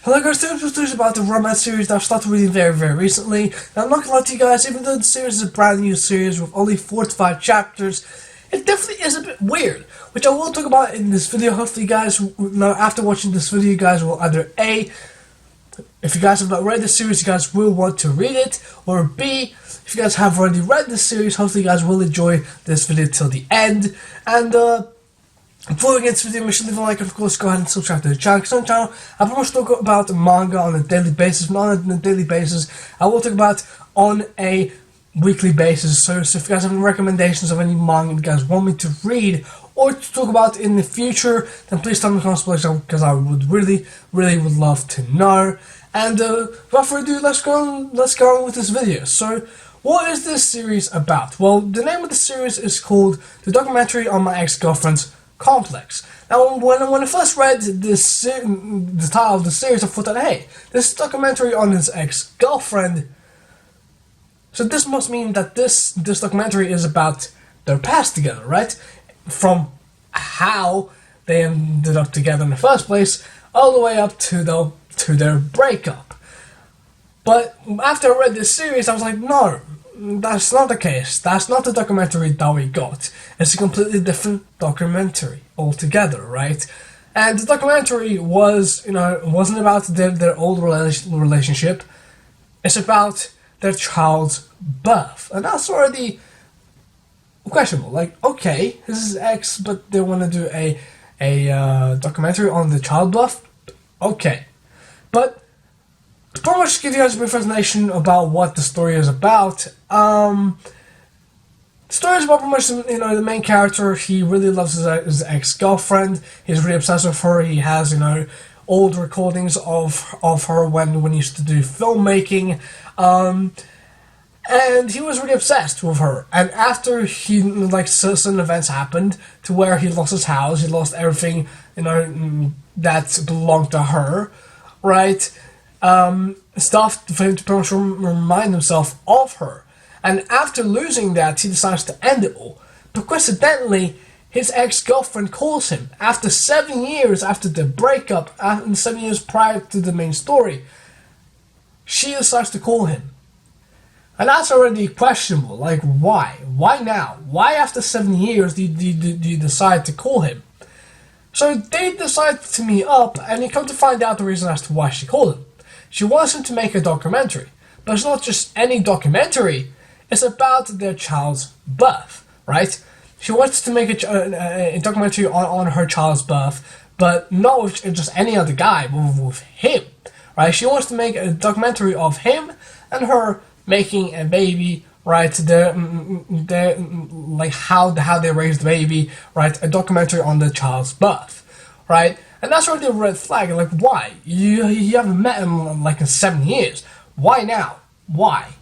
Hello guys, today I'm talking about the romance series that I've started reading very, very recently. Now I'm not gonna lie to you guys, even though the series is a brand new series with only 4 to 5 chapters, it definitely is a bit weird, which I will talk about in this video. Hopefully you guys, after watching this video, you guys will either A, if you guys have not read the series, you guys will want to read it, or B, if you guys have already read the series, hopefully you guys will enjoy this video till the end. And before we get into the video, make sure to leave a like and of course go ahead and subscribe to the channel. Because on the channel, I pretty much talk about manga on a daily basis, not on a daily basis. I will talk about on a weekly basis. So if you guys have any recommendations of any manga you guys want me to read or to talk about in the future, then please tell me in the comments below because I would really would love to know. And without further ado, let's go on with this video. So what is this series about? Well, the name of the series is called The Documentary on My Ex-Girlfriend's Complex. Now, when I first read this, the title of the series, I thought that, hey, this documentary on his ex-girlfriend, so this must mean that this documentary is about their past together, right? From how they ended up together in the first place, all the way up to their breakup. But after I read this series, I was like, no, that's not the case. That's not the documentary that we got. It's a completely different documentary altogether, right? And the documentary was, wasn't about their old relationship. It's about their child's birth. And that's already questionable. Like, okay, this is X, but they want to do a documentary on the childbirth? Okay. But to pretty much give you guys a brief explanation about what the story is about, the story is about pretty much, the main character. He really loves his ex-girlfriend. He's really obsessed with her. He has, old recordings of her when he used to do filmmaking, and he was really obsessed with her. And after certain events happened to where he lost his house, he lost everything, that belonged to her, right? Stuff for him to pretty much remind himself of her. And after losing that, he decides to end it all. But coincidentally, his ex-girlfriend calls him. After 7 years after the breakup, and 7 years prior to the main story, she decides to call him. And that's already questionable. Like, why? Why now? Why after 7 years do you decide to call him? So they decide to meet up, and you come to find out the reason as to why she called him. She wants him to make a documentary. But it's not just any documentary. It's about their child's birth, right? She wants to make a documentary on her child's birth, but not with just any other guy, but with him, right? She wants to make a documentary of him and her making a baby, right? Like how they raised the baby, right? A documentary on the child's birth, right? And that's already a red flag. Like, why? You haven't met him in 7 years. Why now? Why?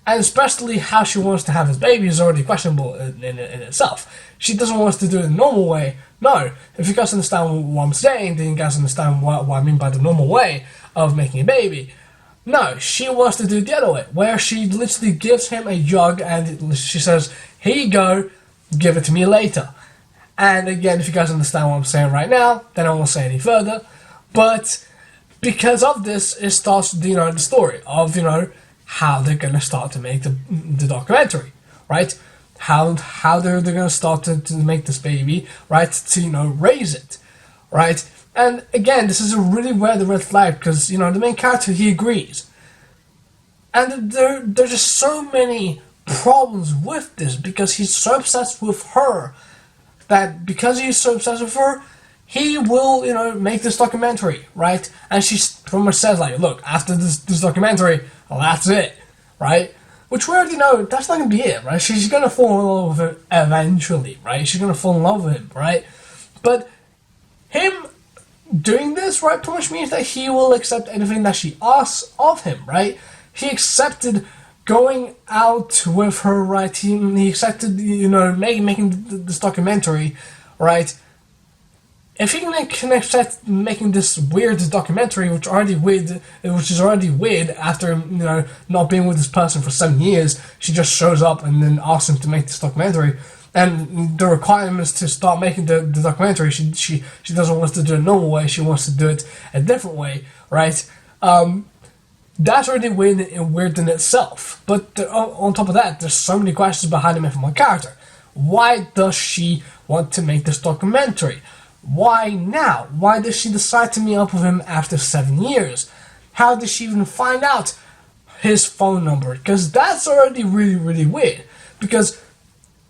And especially how she wants to have his baby is already questionable in itself. She doesn't want us to do it the normal way. No. If you guys understand what I'm saying, then you guys understand what I mean by the normal way of making a baby. No, she wants to do it the other way, where she literally gives him a jug and she says, here you go, give it to me later. And again, if you guys understand what I'm saying right now, then I won't say any further. But because of this, it starts, the story of, how they're going to start to make the documentary, right? How they're going to start to make this baby, right? To, raise it, right? And again, this is a really weird red flag because, the main character, he agrees. And there's just so many problems with this because he's so obsessed with her that because he's so obsessed with her, he will, make this documentary, right? And she pretty much says, like, look, after this documentary, well, that's it, right? Which we already know that's not going to be it, right? She's going to fall in love with him eventually, right? She's going to fall in love with him, right? But him doing this, right, pretty much means that he will accept anything that she asks of him, right? He accepted going out with her, right? He accepted, making this documentary, right? If he can accept making this weird documentary, which is already weird after not being with this person for 7 years, she just shows up and then asks him to make this documentary. and the requirements to start making the documentary, she doesn't want to do it a normal way, she wants to do it a different way, right? That's already weird in itself. But on top of that, there's so many questions behind the mythical character. Why does she want to make this documentary? Why now? Why does she decide to meet up with him after 7 years? How did she even find out his phone number? Because that's already really, really weird. Because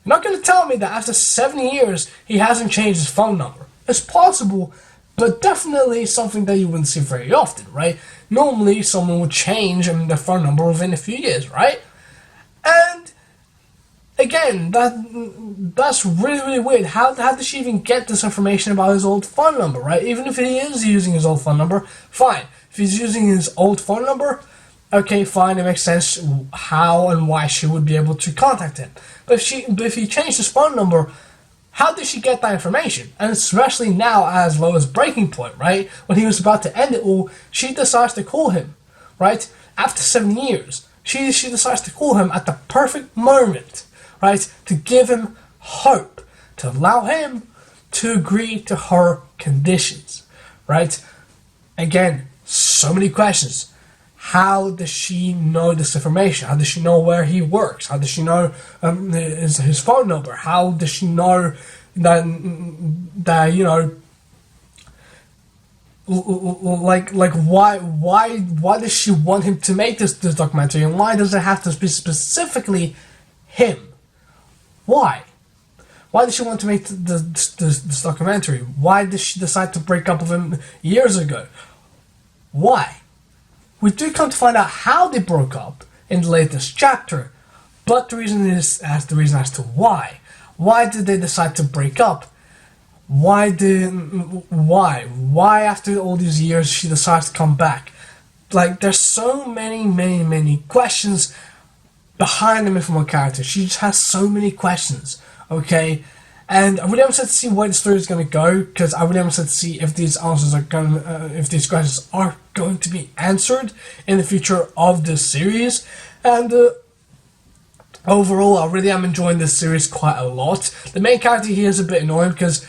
you're not going to tell me that after 7 years, he hasn't changed his phone number. It's possible, but definitely something that you wouldn't see very often, right? Normally, someone would change their phone number within a few years, right? And again, that's really, really weird. How did she even get this information about his old phone number, right? Even if he is using his old phone number, fine. If he's using his old phone number, okay, fine, it makes sense how and why she would be able to contact him. But if he changed his phone number, how did she get that information? And especially now as low as breaking point, right? When he was about to end it all, she decides to call him, right? After 7 years, she decides to call him at the perfect moment, right? To give him hope, to allow him to agree to her conditions, right? Again, so many questions. How does she know this information? How does she know where he works? How does she know his phone number? How does she know that you know, like why does she want him to make this documentary? And why does it have to be specifically him? Why? Why did she want to make this documentary? Why did she decide to break up with him years ago? Why? We do come to find out how they broke up in the latest chapter, but the reason as to why. Why did they decide to break up? Why after all these years she decides to come back? Like, there's so many questions behind the mythical character. She just has so many questions, okay? And I really am excited to see where the story is going to go, because I really am excited to see if these if these questions are going to be answered in the future of this series. And overall, I really am enjoying this series quite a lot. The main character here is a bit annoying because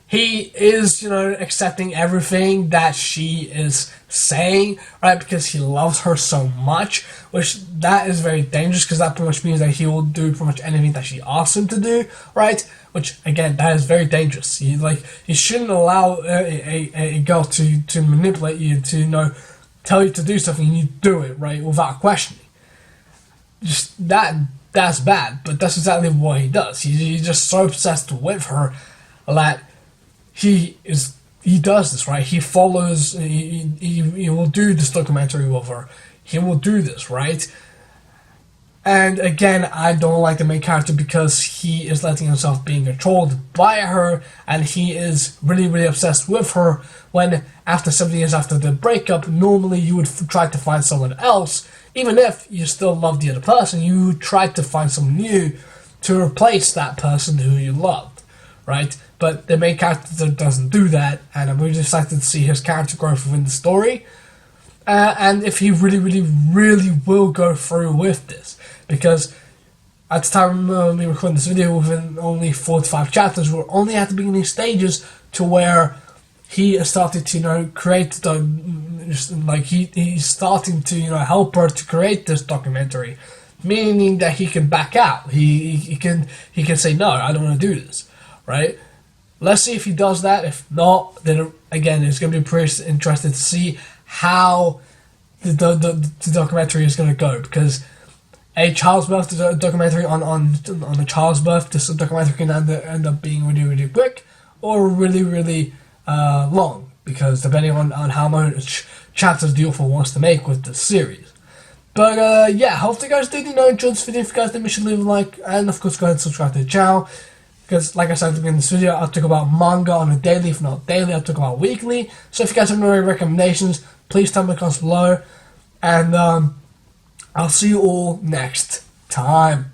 he is, you know, accepting everything that she is saying, right? Because he loves her so much, which that is very dangerous, because that pretty much means that he will do pretty much anything that she asks him to do, right? Which, again, that is very dangerous. You shouldn't allow a girl to manipulate you, to, you know, tell you to do something and you do it, right, without questioning. Just that's bad, but that's exactly what he does. He's just so obsessed with her that he does this, right? He follows, he will do this documentary with her. He will do this, right? And again, I don't like the main character because he is letting himself being controlled by her, and he is really, really obsessed with her, when after 7 years after the breakup, normally you would try to find someone else. Even if you still love the other person, you try to find someone new to replace that person who you loved, right? But the main character doesn't do that, and I'm really excited to see his character growth within the story. And if he really, really, really will go through with this. Because at the time of me recording this video, within only 4 to 5 chapters, we're only at the beginning stages to where he is starting to, you know, create he's starting to, you know, help her to create this documentary. Meaning that he can back out. He can say, no, I don't want to do this, right? Let's see if he does that. If not, then again, it's going to be pretty interesting to see how the documentary is going to go, because a childbirth documentary on a child's birth, this documentary can end up being really, really quick or really, really long, because depending on how much chapters the author wants to make with the series. But yeah, hopefully you guys did enjoy this video. If you guys did, make sure to leave a like, and of course go ahead and subscribe to the channel. Because, like I said at the beginning of this video, I'll talk about manga on a daily, if not daily, I'll talk about weekly. So if you guys have any recommendations, please tell me in the comments below. And I'll see you all next time.